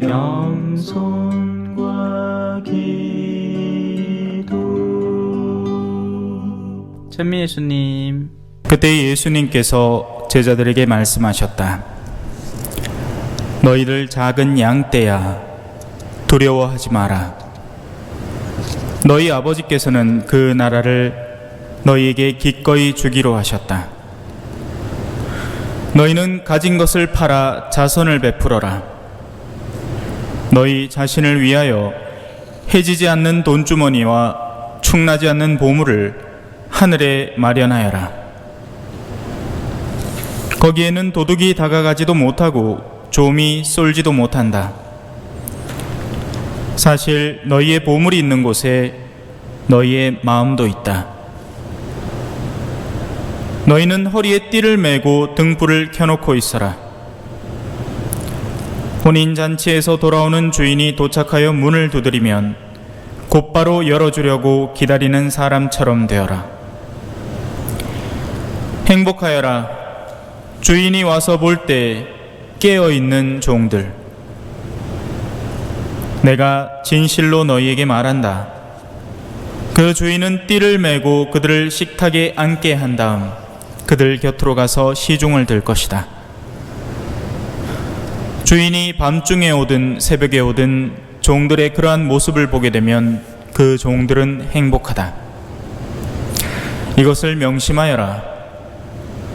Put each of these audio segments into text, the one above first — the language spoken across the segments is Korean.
겸손과 기도. 찬미 예수님. 그때 예수님께서 제자들에게 말씀하셨다. 너희들 작은 양떼야, 두려워하지 마라. 너희 아버지께서는 그 나라를 너희에게 기꺼이 주기로 하셨다. 너희는 가진 것을 팔아 자선을 베풀어라. 너희 자신을 위하여 해지지 않는 돈주머니와 충나지 않는 보물을 하늘에 마련하여라. 거기에는 도둑이 다가가지도 못하고 좀이 쏠지도 못한다. 사실 너희의 보물이 있는 곳에 너희의 마음도 있다. 너희는 허리에 띠를 메고 등불을 켜놓고 있어라. 혼인잔치에서 돌아오는 주인이 도착하여 문을 두드리면 곧바로 열어주려고 기다리는 사람처럼 되어라. 행복하여라. 주인이 와서 볼 때 깨어있는 종들. 내가 진실로 너희에게 말한다. 그 주인은 띠를 메고 그들을 식탁에 앉게 한 다음 그들 곁으로 가서 시중을 들 것이다. 주인이 밤중에 오든 새벽에 오든 종들의 그러한 모습을 보게 되면 그 종들은 행복하다. 이것을 명심하여라.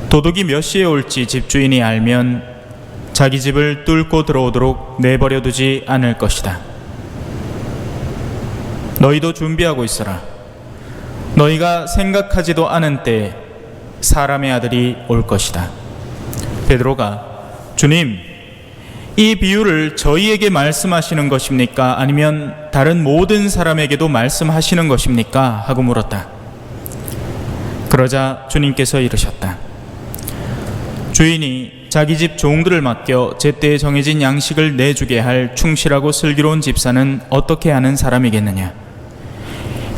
도둑이 몇 시에 올지 집주인이 알면 자기 집을 뚫고 들어오도록 내버려 두지 않을 것이다. 너희도 준비하고 있어라. 너희가 생각하지도 않은 때에 사람의 아들이 올 것이다. 베드로가 주님, 이 비유를 저희에게 말씀하시는 것입니까? 아니면 다른 모든 사람에게도 말씀하시는 것입니까? 하고 물었다. 그러자 주님께서 이르셨다. 주인이 자기 집 종들을 맡겨 제때에 정해진 양식을 내주게 할 충실하고 슬기로운 집사는 어떻게 하는 사람이겠느냐?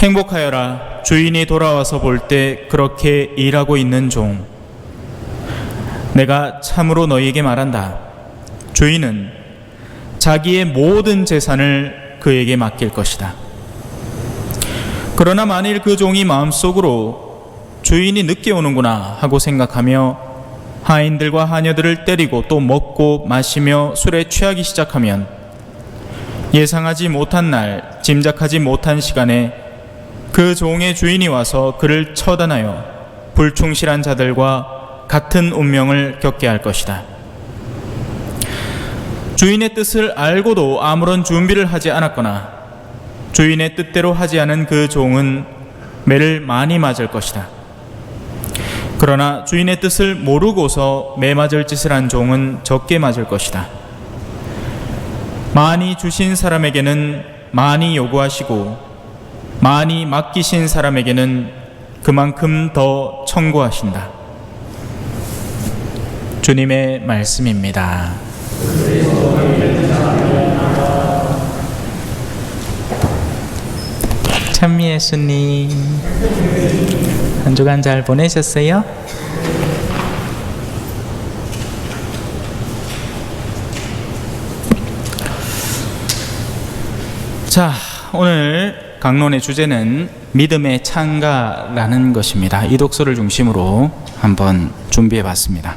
행복하여라. 주인이 돌아와서 볼 때 그렇게 일하고 있는 종. 내가 참으로 너희에게 말한다. 주인은 자기의 모든 재산을 그에게 맡길 것이다. 그러나 만일 그 종이 마음속으로 주인이 늦게 오는구나 하고 생각하며 하인들과 하녀들을 때리고 또 먹고 마시며 술에 취하기 시작하면 예상하지 못한 날, 짐작하지 못한 시간에 그 종의 주인이 와서 그를 처단하여 불충실한 자들과 같은 운명을 겪게 할 것이다. 주인의 뜻을 알고도 아무런 준비를 하지 않았거나 주인의 뜻대로 하지 않은 그 종은 매를 많이 맞을 것이다. 그러나 주인의 뜻을 모르고서 매 맞을 짓을 한 종은 적게 맞을 것이다. 많이 주신 사람에게는 많이 요구하시고 많이 맡기신 사람에게는 그만큼 더 청구하신다. 주님의 말씀입니다. 찬미 예수님. 한 주간 잘 보내셨어요? 자, 오늘 강론의 주제는 믿음의 창가라는 것입니다. 이 독서를 중심으로 한번 준비해 봤습니다.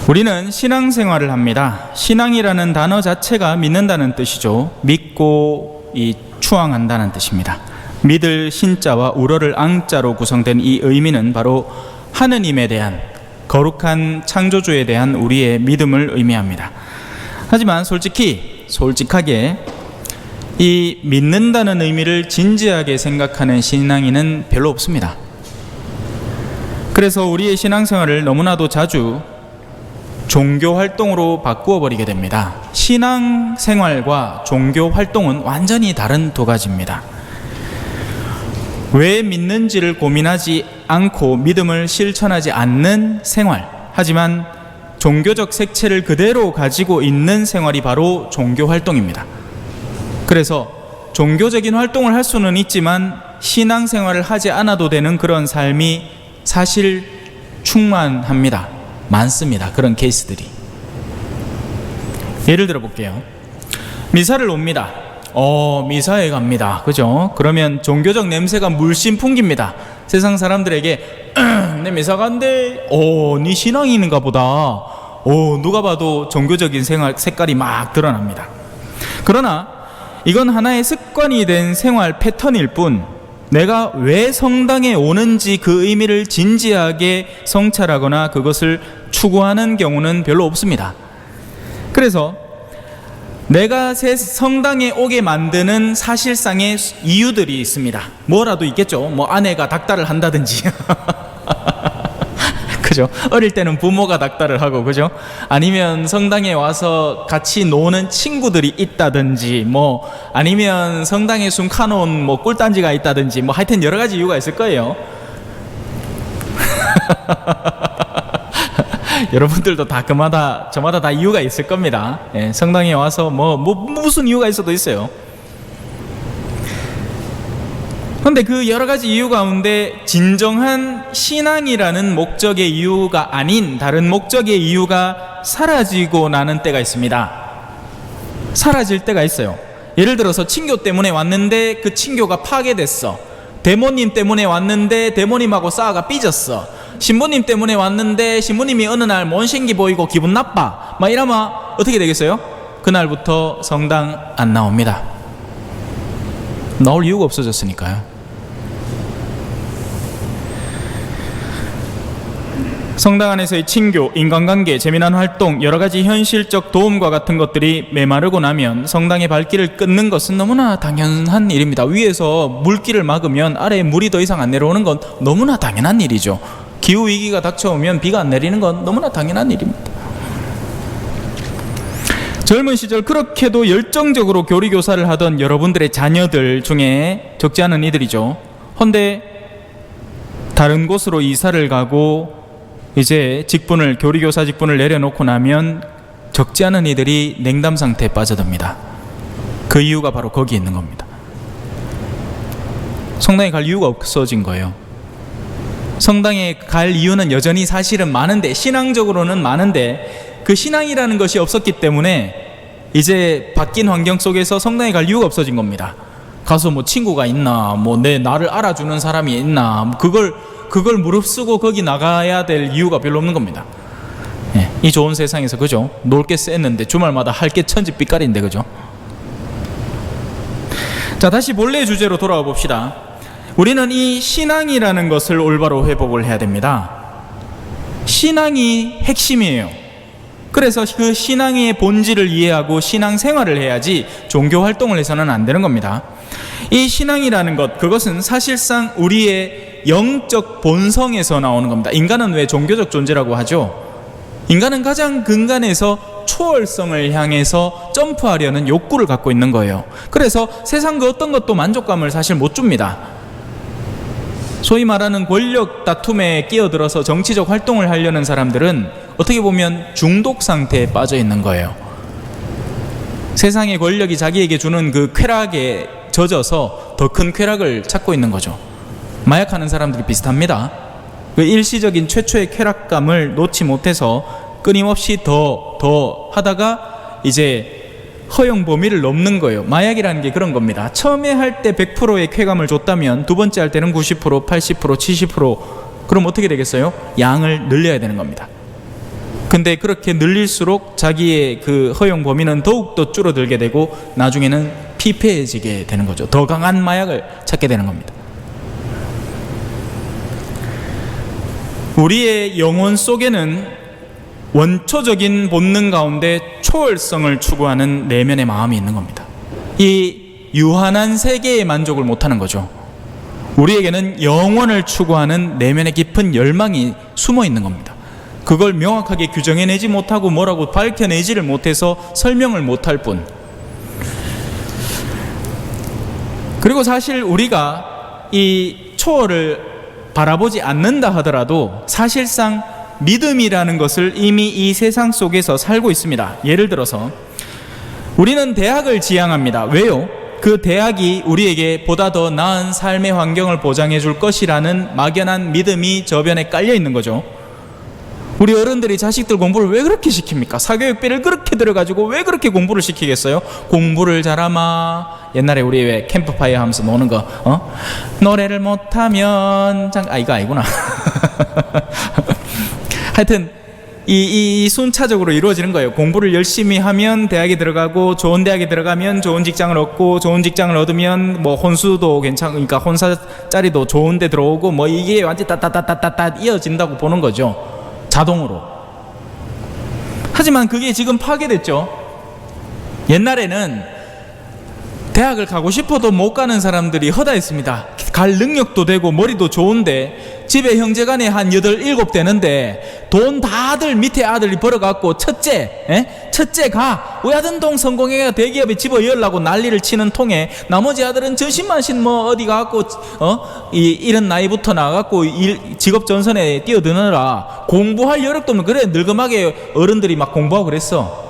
우리는 신앙생활을 합니다. 신앙이라는 단어 자체가 믿는다는 뜻이죠. 믿고 추앙한다는 뜻입니다. 믿을 신자와 우러를 앙자로 구성된 이 의미는 바로 하느님에 대한, 거룩한 창조주에 대한 우리의 믿음을 의미합니다. 하지만 솔직하게 이 믿는다는 의미를 진지하게 생각하는 신앙인은 별로 없습니다. 그래서 우리의 신앙생활을 너무나도 자주 종교 활동으로 바꾸어 버리게 됩니다. 신앙생활과 종교 활동은 완전히 다른 두 가지입니다. 왜 믿는지를 고민하지 않고 믿음을 실천하지 않는 생활, 하지만 종교적 색채를 그대로 가지고 있는 생활이 바로 종교 활동입니다. 그래서 종교적인 활동을 할 수는 있지만 신앙생활을 하지 않아도 되는 그런 삶이 사실 충만합니다. 많습니다. 그런 케이스들이. 예를 들어 볼게요. 미사를 옵니다. 미사에 갑니다. 그죠? 그러면 종교적 냄새가 물씬 풍깁니다. 세상 사람들에게 내 미사 간대. 네 신앙이 있는가 보다. 누가 봐도 종교적인 생활 색깔이 막 드러납니다. 그러나 이건 하나의 습관이 된 생활 패턴일 뿐, 내가 왜 성당에 오는지 그 의미를 진지하게 성찰하거나 그것을 추구하는 경우는 별로 없습니다. 그래서 내가 성당에 오게 만드는 사실상의 이유들이 있습니다. 뭐라도 있겠죠. 뭐 아내가 닥달을 한다든지 그죠? 어릴 때는 부모가 닥달을 하고, 그죠? 아니면 성당에 와서 같이 노는 친구들이 있다든지, 뭐 아니면 성당에 숨가놓은 뭐 꿀단지가 있다든지, 뭐 하여튼 여러 가지 이유가 있을 거예요. 여러분들도 다 저마다 다 이유가 있을 겁니다. 예, 성당에 와서 무슨 이유가 있어도 있어요. 그런데 그 여러 가지 이유 가운데 진정한 신앙이라는 목적의 이유가 아닌 다른 목적의 이유가 사라지고 나는 때가 있습니다. 사라질 때가 있어요. 예를 들어서 친교 때문에 왔는데 그 친교가 파괴됐어. 대모님 때문에 왔는데 대모님하고 싸워가 삐졌어. 신부님 때문에 왔는데 신부님이 어느 날 못생기 보이고 기분 나빠. 막 이러면 어떻게 되겠어요? 그날부터 성당 안 나옵니다. 나올 이유가 없어졌으니까요. 성당 안에서의 친교, 인간관계, 재미난 활동, 여러 가지 현실적 도움과 같은 것들이 메마르고 나면 성당의 발길을 끊는 것은 너무나 당연한 일입니다. 위에서 물길을 막으면 아래에 물이 더 이상 안 내려오는 건 너무나 당연한 일이죠. 기후위기가 닥쳐오면 비가 안 내리는 건 너무나 당연한 일입니다. 젊은 시절 그렇게도 열정적으로 교리교사를 하던 여러분들의 자녀들 중에 적지 않은 이들이죠. 헌데 다른 곳으로 이사를 가고 이제 교리교사 직분을 내려놓고 나면 적지 않은 이들이 냉담 상태에 빠져듭니다. 그 이유가 바로 거기에 있는 겁니다. 성당에 갈 이유가 없어진 거예요. 성당에 갈 이유는 여전히 사실은 많은데, 신앙적으로는 많은데 그 신앙이라는 것이 없었기 때문에 이제 바뀐 환경 속에서 성당에 갈 이유가 없어진 겁니다. 가서 뭐 친구가 있나, 뭐 나를 알아주는 사람이 있나, 그걸 무릅쓰고 거기 나가야 될 이유가 별로 없는 겁니다. 예, 이 좋은 세상에서, 그죠? 놀 게 셌는데 주말마다 할 게 천지빛깔인데, 그죠? 자, 다시 본래 주제로 돌아와 봅시다. 우리는 이 신앙이라는 것을 올바로 회복을 해야 됩니다. 신앙이 핵심이에요. 그래서 그 신앙의 본질을 이해하고 신앙생활을 해야지 종교 활동을 해서는 안 되는 겁니다. 이 신앙이라는 것, 그것은 사실상 우리의 영적 본성에서 나오는 겁니다. 인간은 왜 종교적 존재라고 하죠? 인간은 가장 근간에서 초월성을 향해서 점프하려는 욕구를 갖고 있는 거예요. 그래서 세상 그 어떤 것도 만족감을 사실 못 줍니다. 소위 말하는 권력 다툼에 끼어들어서 정치적 활동을 하려는 사람들은 어떻게 보면 중독 상태에 빠져 있는 거예요. 세상의 권력이 자기에게 주는 그 쾌락에 젖어서 더 큰 쾌락을 찾고 있는 거죠. 마약하는 사람들이 비슷합니다. 그 일시적인 최초의 쾌락감을 놓지 못해서 끊임없이 더 하다가 이제 허용 범위를 넘는 거예요. 마약이라는 게 그런 겁니다. 처음에 할 때 100%의 쾌감을 줬다면 두 번째 할 때는 90%, 80%, 70%, 그럼 어떻게 되겠어요? 양을 늘려야 되는 겁니다. 근데 그렇게 늘릴수록 자기의 그 허용 범위는 더욱더 줄어들게 되고 나중에는 피폐해지게 되는 거죠. 더 강한 마약을 찾게 되는 겁니다. 우리의 영혼 속에는 원초적인 본능 가운데 초월성을 추구하는 내면의 마음이 있는 겁니다. 이 유한한 세계의 만족을 못하는 거죠. 우리에게는 영원을 추구하는 내면의 깊은 열망이 숨어 있는 겁니다. 그걸 명확하게 규정해내지 못하고 뭐라고 밝혀내지를 못해서 설명을 못할 뿐. 그리고 사실 우리가 이 초월을 바라보지 않는다 하더라도 사실상 믿음이라는 것을 이미 이 세상 속에서 살고 있습니다. 예를 들어서 우리는 대학을 지향합니다. 왜요? 그 대학이 우리에게 보다 더 나은 삶의 환경을 보장해 줄 것이라는 막연한 믿음이 저변에 깔려 있는 거죠. 우리 어른들이 자식들 공부를 왜 그렇게 시킵니까? 사교육비를 그렇게 들여가지고 왜 그렇게 공부를 시키겠어요? 공부를 잘하마. 옛날에 우리 왜 캠프파이어 하면서 노는 거, 노래를 못하면 이거 아니구나. 하여튼 이 순차적으로 이루어지는 거예요. 공부를 열심히 하면 대학에 들어가고, 좋은 대학에 들어가면 좋은 직장을 얻고, 좋은 직장을 얻으면 뭐 혼수도 괜찮으니까 혼사짜리도 좋은 데 들어오고, 뭐 이게 완전 따따따따따 이어진다고 보는 거죠. 자동으로. 하지만 그게 지금 파괴됐죠. 옛날에는 대학을 가고 싶어도 못 가는 사람들이 허다했습니다. 갈 능력도 되고 머리도 좋은데 집에 형제간에 한 8, 7 되는데 돈 다들 밑에 아들이 벌어갖고 첫째가 외아든동 성공해가 대기업에 집어넣으려고 난리를 치는 통에 나머지 아들은 전신만신 뭐 어디 가갖고 이런 나이부터 나가갖고 직업 전선에 뛰어드느라 공부할 여력도 없는, 그래 늙음하게 어른들이 막 공부하고 그랬어.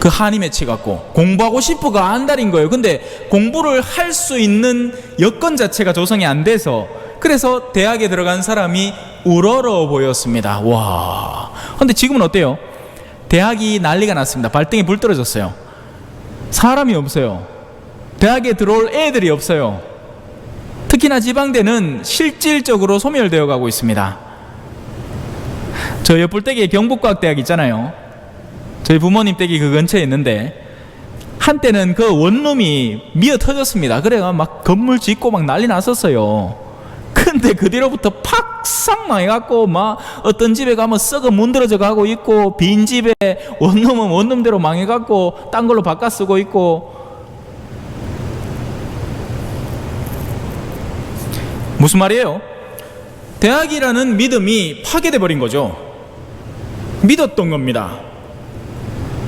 그 한이 맺혀갖고 공부하고 싶어가 안달인 거예요. 근데 공부를 할 수 있는 여건 자체가 조성이 안 돼서, 그래서 대학에 들어간 사람이 우러러 보였습니다. 와. 근데 지금은 어때요? 대학이 난리가 났습니다. 발등에 불 떨어졌어요. 사람이 없어요. 대학에 들어올 애들이 없어요. 특히나 지방대는 실질적으로 소멸되어 가고 있습니다. 저 옆불대기에 경북과학대학 있잖아요. 저희 부모님 댁이 그 근처에 있는데 한때는 그 원룸이 미어 터졌습니다. 그래가 막 건물 짓고 막 난리 났었어요. 근데 그 뒤로부터 팍싹 망해갖고 막 어떤 집에 가면 썩어 문드러져 가고 있고, 빈 집에 원룸은 원룸대로 망해갖고 딴 걸로 바꿔 쓰고 있고. 무슨 말이에요? 대학이라는 믿음이 파괴돼 버린 거죠. 믿었던 겁니다.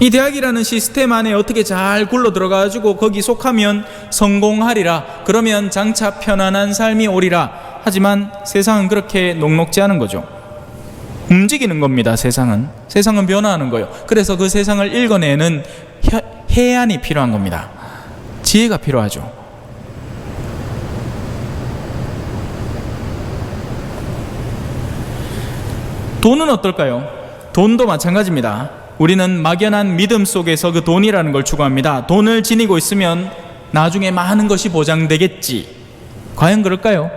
이 대학이라는 시스템 안에 어떻게 잘 굴러 들어가가지고 거기 속하면 성공하리라, 그러면 장차 편안한 삶이 오리라. 하지만 세상은 그렇게 녹록지 않은 거죠. 움직이는 겁니다. 세상은 변화하는 거예요. 그래서 그 세상을 읽어내는 해안이 필요한 겁니다. 지혜가 필요하죠. 돈은 어떨까요? 돈도 마찬가지입니다. 우리는 막연한 믿음 속에서 그 돈이라는 걸 추구합니다. 돈을 지니고 있으면 나중에 많은 것이 보장되겠지. 과연 그럴까요?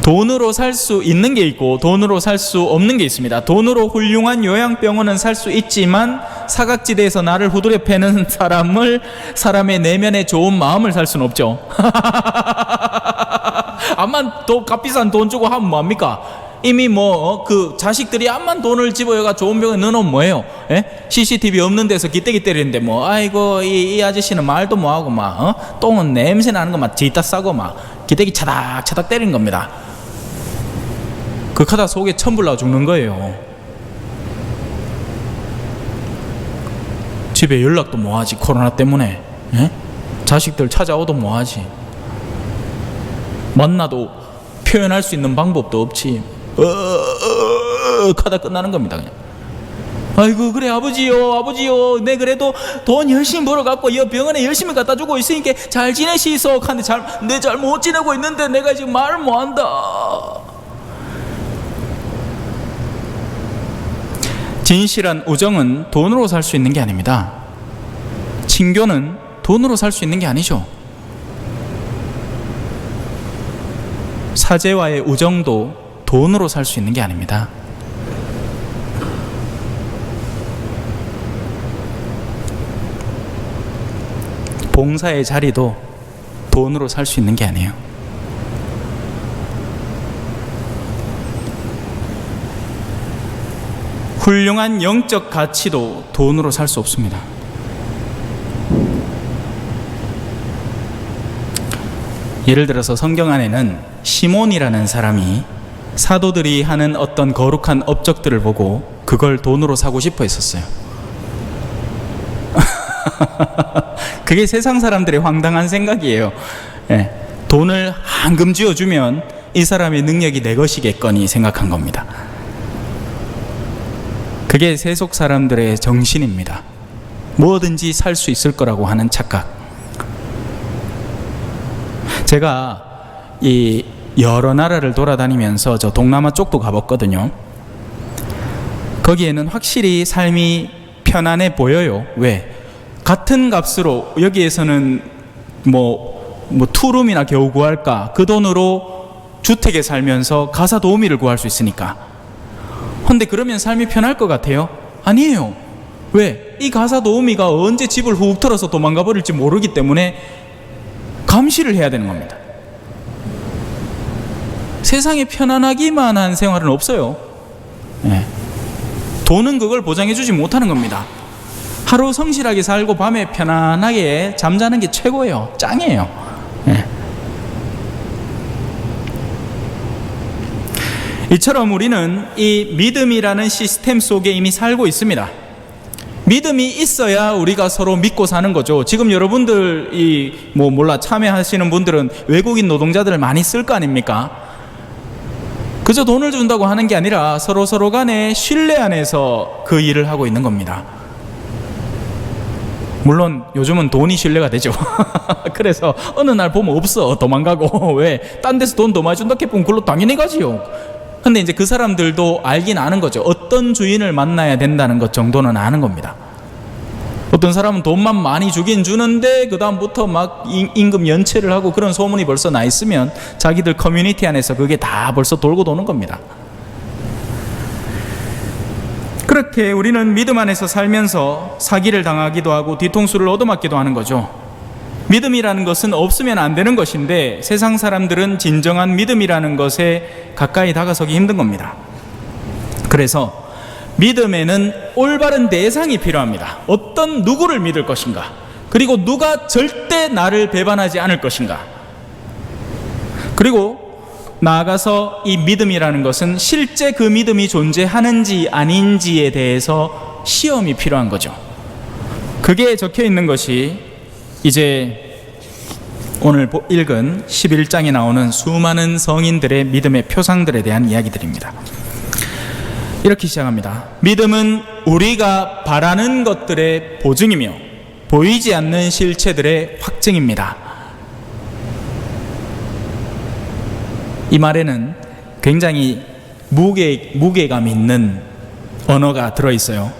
돈으로 살 수 있는 게 있고 돈으로 살 수 없는 게 있습니다. 돈으로 훌륭한 요양병원은 살 수 있지만 사각지대에서 나를 후드려 패는 사람의 내면의 좋은 마음을 살 수는 없죠. 암만 값비싼 돈 주고 하면 뭐합니까? 이미 그 자식들이 암만 돈을 집어여가 좋은 병에 넣어놓으면 뭐예요? CCTV 없는 데서 기대기 때리는데 아이고 이 아저씨는 말도 뭐하고 똥은 냄새 나는 거 막 지다 싸고 막 기대기 차닥차닥 때리는 겁니다. 그하다 속에 천불 나 죽는 거예요. 집에 연락도 뭐하지? 코로나 때문에. 자식들 찾아오도 뭐하지? 만나도 표현할 수 있는 방법도 없지. 하다 끝나는 겁니다. 그냥. 아이고 그래 아버지요 내 그래도 돈 열심히 벌어갖고 이 병원에 열심히 갖다 주고 있으니까 잘 지내시소 하는데 내 잘 못 지내고 있는데 내가 지금 말을 못한다. 진실한 우정은 돈으로 살 수 있는 게 아닙니다. 친교는 돈으로 살 수 있는 게 아니죠. 사제와의 우정도 돈으로 살 수 있는 게 아닙니다. 봉사의 자리도 돈으로 살 수 있는 게 아니에요. 훌륭한 영적 가치도 돈으로 살 수 없습니다. 예를 들어서 성경 안에는 시몬이라는 사람이 사도들이 하는 어떤 거룩한 업적들을 보고 그걸 돈으로 사고 싶어 했었어요. 그게 세상 사람들의 황당한 생각이에요. 돈을 한금 쥐어주면 이 사람의 능력이 내 것이겠거니 생각한 겁니다. 그게 세속 사람들의 정신입니다. 뭐든지 살 수 있을 거라고 하는 착각. 제가 이 여러 나라를 돌아다니면서 저 동남아 쪽도 가봤거든요. 거기에는 확실히 삶이 편안해 보여요. 왜? 같은 값으로 여기에서는 뭐 투룸이나 겨우 구할까? 그 돈으로 주택에 살면서 가사 도우미를 구할 수 있으니까. 근데 그러면 삶이 편할 것 같아요? 아니에요. 왜? 이 가사 도우미가 언제 집을 훅 털어서 도망가 버릴지 모르기 때문에 감시를 해야 되는 겁니다. 세상에 편안하기만 한 생활은 없어요. 네. 돈은 그걸 보장해 주지 못하는 겁니다. 하루 성실하게 살고 밤에 편안하게 잠자는 게 최고예요. 짱이에요. 네. 이처럼 우리는 이 믿음이라는 시스템 속에 이미 살고 있습니다. 믿음이 있어야 우리가 서로 믿고 사는 거죠. 지금 여러분들 참여하시는 분들은 외국인 노동자들을 많이 쓸 거 아닙니까? 그저 돈을 준다고 하는 게 아니라 서로 간에 신뢰 안에서 그 일을 하고 있는 겁니다. 물론 요즘은 돈이 신뢰가 되죠. 그래서 어느 날 보면 없어, 도망가고. 왜? 딴 데서 돈 더 많이 준다 해보면 그걸로 당연히 가지요. 근데 이제 그 사람들도 알긴 아는 거죠. 어떤 주인을 만나야 된다는 것 정도는 아는 겁니다. 어떤 사람은 돈만 많이 주긴 주는데 그 다음부터 막 임금 연체를 하고 그런 소문이 벌써 나 있으면 자기들 커뮤니티 안에서 그게 다 벌써 돌고 도는 겁니다. 그렇게 우리는 믿음 안에서 살면서 사기를 당하기도 하고 뒤통수를 얻어맞기도 하는 거죠. 믿음이라는 것은 없으면 안 되는 것인데 세상 사람들은 진정한 믿음이라는 것에 가까이 다가서기 힘든 겁니다. 그래서 믿음에는 올바른 대상이 필요합니다. 어떤 누구를 믿을 것인가, 그리고 누가 절대 나를 배반하지 않을 것인가, 그리고 나아가서 이 믿음이라는 것은 실제 그 믿음이 존재하는지 아닌지에 대해서 시험이 필요한 거죠. 그게 적혀 있는 것이 이제 오늘 읽은 11장에 나오는 수많은 성인들의 믿음의 표상들에 대한 이야기들입니다. 이렇게 시작합니다. 믿음은 우리가 바라는 것들의 보증이며 보이지 않는 실체들의 확증입니다. 이 말에는 굉장히 무게감 있는 언어가 들어있어요.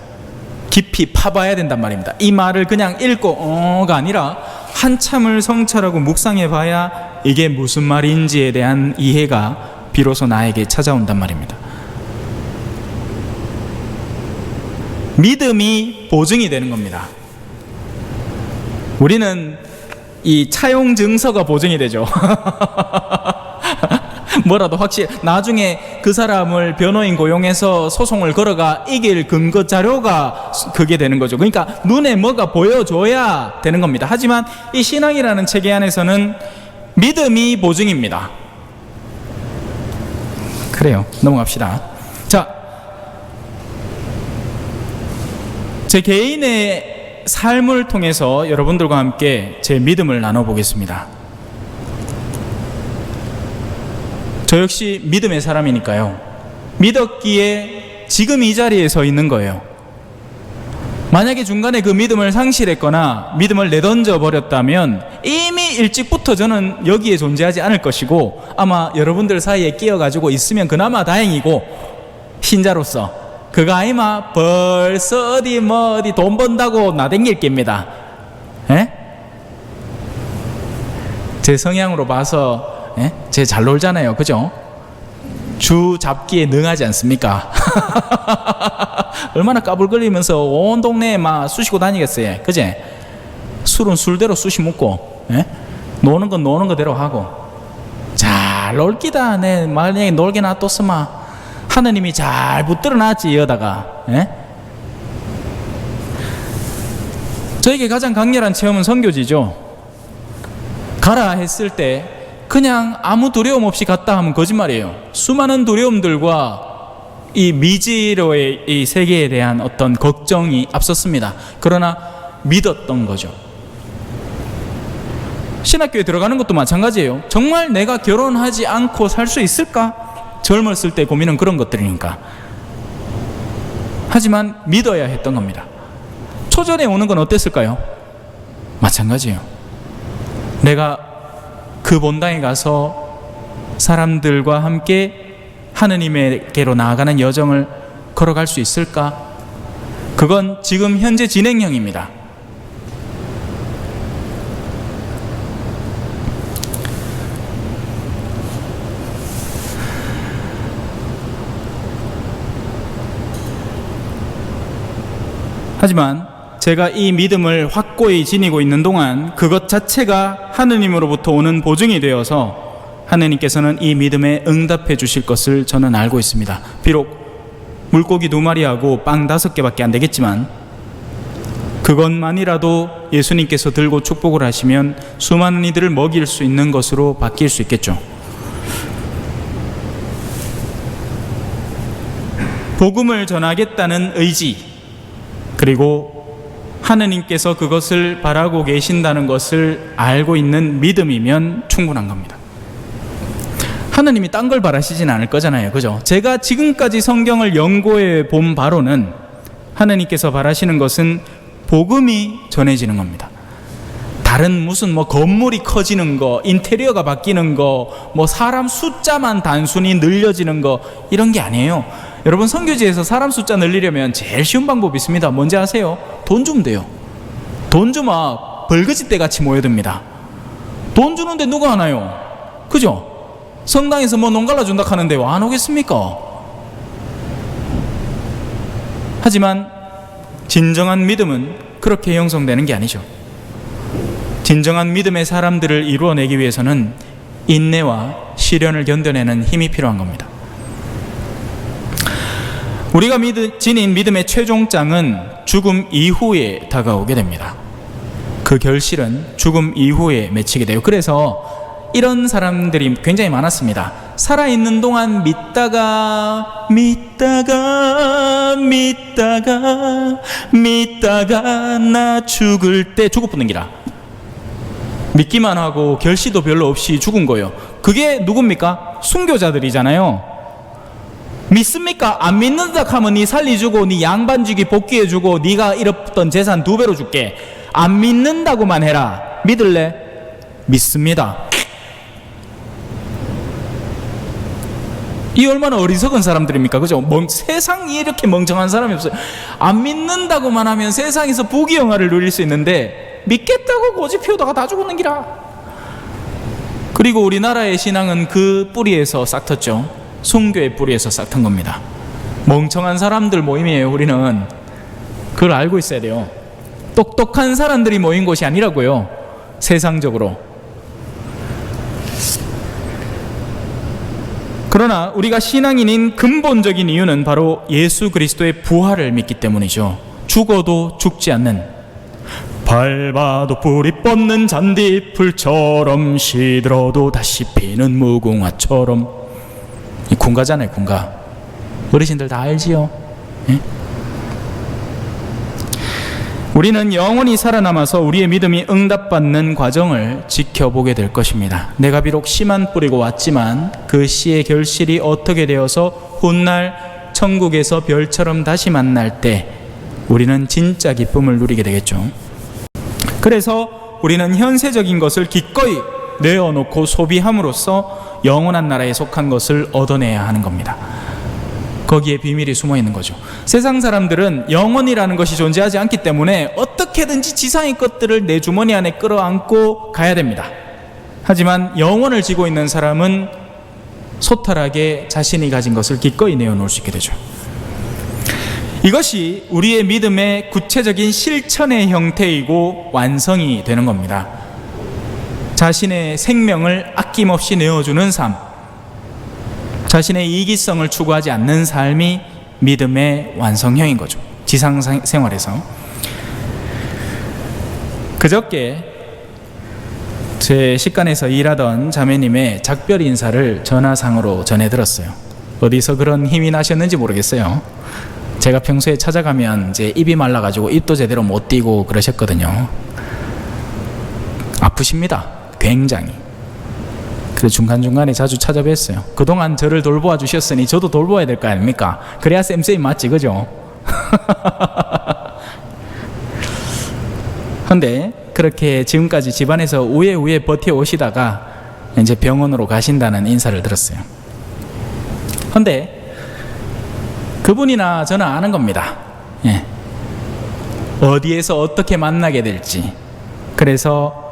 깊이 파봐야 된단 말입니다. 이 말을 그냥 읽고가 아니라 한참을 성찰하고 묵상해 봐야 이게 무슨 말인지에 대한 이해가 비로소 나에게 찾아온단 말입니다. 믿음이 보증이 되는 겁니다. 우리는 이 차용 증서가 보증이 되죠. 뭐라도 확실히 나중에 그 사람을 변호인 고용해서 소송을 걸어가 이길 근거 자료가 그게 되는 거죠. 그러니까 눈에 뭐가 보여줘야 되는 겁니다. 하지만 이 신앙이라는 체계 안에서는 믿음이 보증입니다. 그래요. 넘어갑시다. 자, 제 개인의 삶을 통해서 여러분들과 함께 제 믿음을 나눠보겠습니다. 저 역시 믿음의 사람이니까요. 믿었기에 지금 이 자리에 서 있는 거예요. 만약에 중간에 그 믿음을 상실했거나 믿음을 내던져 버렸다면 이미 일찍부터 저는 여기에 존재하지 않을 것이고 아마 여러분들 사이에 끼어가지고 있으면 그나마 다행이고 신자로서 그가 아이마 벌써 어디 돈 번다고 나댕길 겁니다. 에? 제 성향으로 봐서 제 잘 놀잖아요. 그죠? 주 잡기에 능하지 않습니까? 얼마나 까불거리면서 온 동네에 막 쑤시고 다니겠어요. 그제? 술은 술대로 쑤시 먹고, 노는 건 노는 거대로 하고. 잘 놀기다. 내 만약에 놀게 놔뒀으면 하느님이 잘 붙들어 놨지, 여다가. 저에게 가장 강렬한 체험은 선교지죠. 가라 했을 때 그냥 아무 두려움 없이 갔다 하면 거짓말이에요. 수많은 두려움들과 이 미지로의 이 세계에 대한 어떤 걱정이 앞섰습니다. 그러나 믿었던 거죠. 신학교에 들어가는 것도 마찬가지예요. 정말 내가 결혼하지 않고 살 수 있을까? 젊었을 때 고민은 그런 것들이니까. 하지만 믿어야 했던 겁니다. 초전에 오는 건 어땠을까요? 마찬가지예요. 내가 그 본당에 가서 사람들과 함께 하느님에게로 나아가는 여정을 걸어갈 수 있을까? 그건 지금 현재 진행형입니다. 하지만 제가 이 믿음을 확고히 지니고 있는 동안 그것 자체가 하느님으로부터 오는 보증이 되어서 하느님께서는 이 믿음에 응답해 주실 것을 저는 알고 있습니다. 비록 물고기 2마리하고 빵 5개밖에 안 되겠지만 그것만이라도 예수님께서 들고 축복을 하시면 수많은 이들을 먹일 수 있는 것으로 바뀔 수 있겠죠. 복음을 전하겠다는 의지, 그리고 하느님께서 그것을 바라고 계신다는 것을 알고 있는 믿음이면 충분한 겁니다. 하느님이 딴 걸 바라시진 않을 거잖아요, 그죠? 제가 지금까지 성경을 연구해 본 바로는 하느님께서 바라시는 것은 복음이 전해지는 겁니다. 다른 무슨 건물이 커지는 거, 인테리어가 바뀌는 거, 사람 숫자만 단순히 늘려지는 거, 이런 게 아니에요. 여러분, 선교지에서 사람 숫자 늘리려면 제일 쉬운 방법이 있습니다. 뭔지 아세요? 돈 주면 돼요. 돈 주면 벌거짓대 같이 모여듭니다. 돈 주는데 누가 하나요? 그죠? 성당에서 농 갈라준다 하는데 왜 안 오겠습니까? 하지만 진정한 믿음은 그렇게 형성되는 게 아니죠. 진정한 믿음의 사람들을 이루어내기 위해서는 인내와 시련을 견뎌내는 힘이 필요한 겁니다. 우리가 지닌 믿음의 최종장은 죽음 이후에 다가오게 됩니다. 그 결실은 죽음 이후에 맺히게 돼요. 그래서 이런 사람들이 굉장히 많았습니다. 살아있는 동안 믿다가 나 죽을 때 죽어붙는 기라. 믿기만 하고 결실도 별로 없이 죽은 거예요. 그게 누굽니까? 순교자들이잖아요. 믿습니까? 안 믿는다 하면 네 살리주고 네 양반주기 복귀해주고 네가 잃었던 재산 2배로 줄게. 안 믿는다고만 해라. 믿을래? 믿습니다. 이 얼마나 어리석은 사람들입니까? 그죠? 세상에 이렇게 멍청한 사람이 없어요. 안 믿는다고만 하면 세상에서 부귀영화를 누릴 수 있는데 믿겠다고 고집 피우다가 다 죽었는 기라. 그리고 우리나라의 신앙은 그 뿌리에서 싹텄죠. 순교의 뿌리에서 싹튼 겁니다. 멍청한 사람들 모임이에요. 우리는 그걸 알고 있어야 돼요. 똑똑한 사람들이 모인 곳이 아니라고요. 세상적으로. 그러나 우리가 신앙인인 근본적인 이유는 바로 예수 그리스도의 부활을 믿기 때문이죠. 죽어도 죽지 않는, 밟아도 뿌리 뻗는 잔디풀처럼 시들어도 다시 피는 무궁화처럼. 이 군가잖아요, 군가. 어르신들 다 알지요? 예? 우리는 영원히 살아남아서 우리의 믿음이 응답받는 과정을 지켜보게 될 것입니다. 내가 비록 씨만 뿌리고 왔지만 그 씨의 결실이 어떻게 되어서 훗날 천국에서 별처럼 다시 만날 때 우리는 진짜 기쁨을 누리게 되겠죠. 그래서 우리는 현세적인 것을 기꺼이 내어놓고 소비함으로써 영원한 나라에 속한 것을 얻어내야 하는 겁니다. 거기에 비밀이 숨어 있는 거죠. 세상 사람들은 영원이라는 것이 존재하지 않기 때문에 어떻게든지 지상의 것들을 내 주머니 안에 끌어안고 가야 됩니다. 하지만 영원을 지고 있는 사람은 소탈하게 자신이 가진 것을 기꺼이 내어놓을 수 있게 되죠. 이것이 우리의 믿음의 구체적인 실천의 형태이고 완성이 되는 겁니다. 자신의 생명을 아낌없이 내어주는 삶, 자신의 이기성을 추구하지 않는 삶이 믿음의 완성형인 거죠. 지상생활에서. 그저께 제 식간에서 일하던 자매님의 작별 인사를 전화상으로 전해 들었어요. 어디서 그런 힘이 나셨는지 모르겠어요. 제가 평소에 찾아가면 이제 입이 말라가지고 입도 제대로 못 띄고 그러셨거든요. 아프십니다. 굉장히. 그래서 중간중간에 자주 찾아뵀어요. 그동안 저를 돌보아 주셨으니 저도 돌보아야 될 거 아닙니까? 그래야 쌤쌤이 맞지, 그죠? 근데 그렇게 지금까지 집안에서 우에 버텨 오시다가 이제 병원으로 가신다는 인사를 들었어요. 근데 그분이나 저는 아는 겁니다. 예. 어디에서 어떻게 만나게 될지. 그래서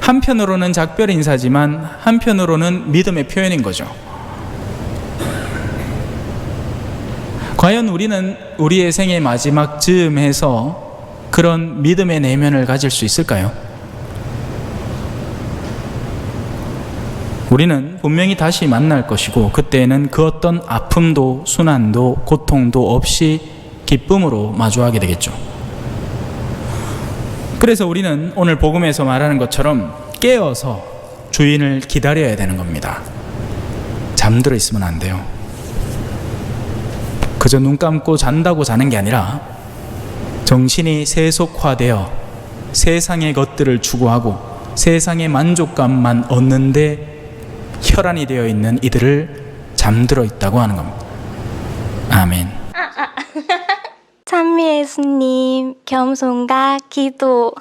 한편으로는 작별 인사지만 한편으로는 믿음의 표현인 거죠. 과연 우리는 우리의 생의 마지막 즈음에서 그런 믿음의 내면을 가질 수 있을까요? 우리는 분명히 다시 만날 것이고 그때에는 그 어떤 아픔도 순환도 고통도 없이 기쁨으로 마주하게 되겠죠. 그래서 우리는 오늘 복음에서 말하는 것처럼 깨어서 주인을 기다려야 되는 겁니다. 잠들어 있으면 안 돼요. 그저 눈 감고 잔다고 자는 게 아니라 정신이 세속화되어 세상의 것들을 추구하고 세상의 만족감만 얻는데 혈안이 되어 있는 이들을 잠들어 있다고 하는 겁니다. 아멘. 찬미 예수님, 겸손과 기도.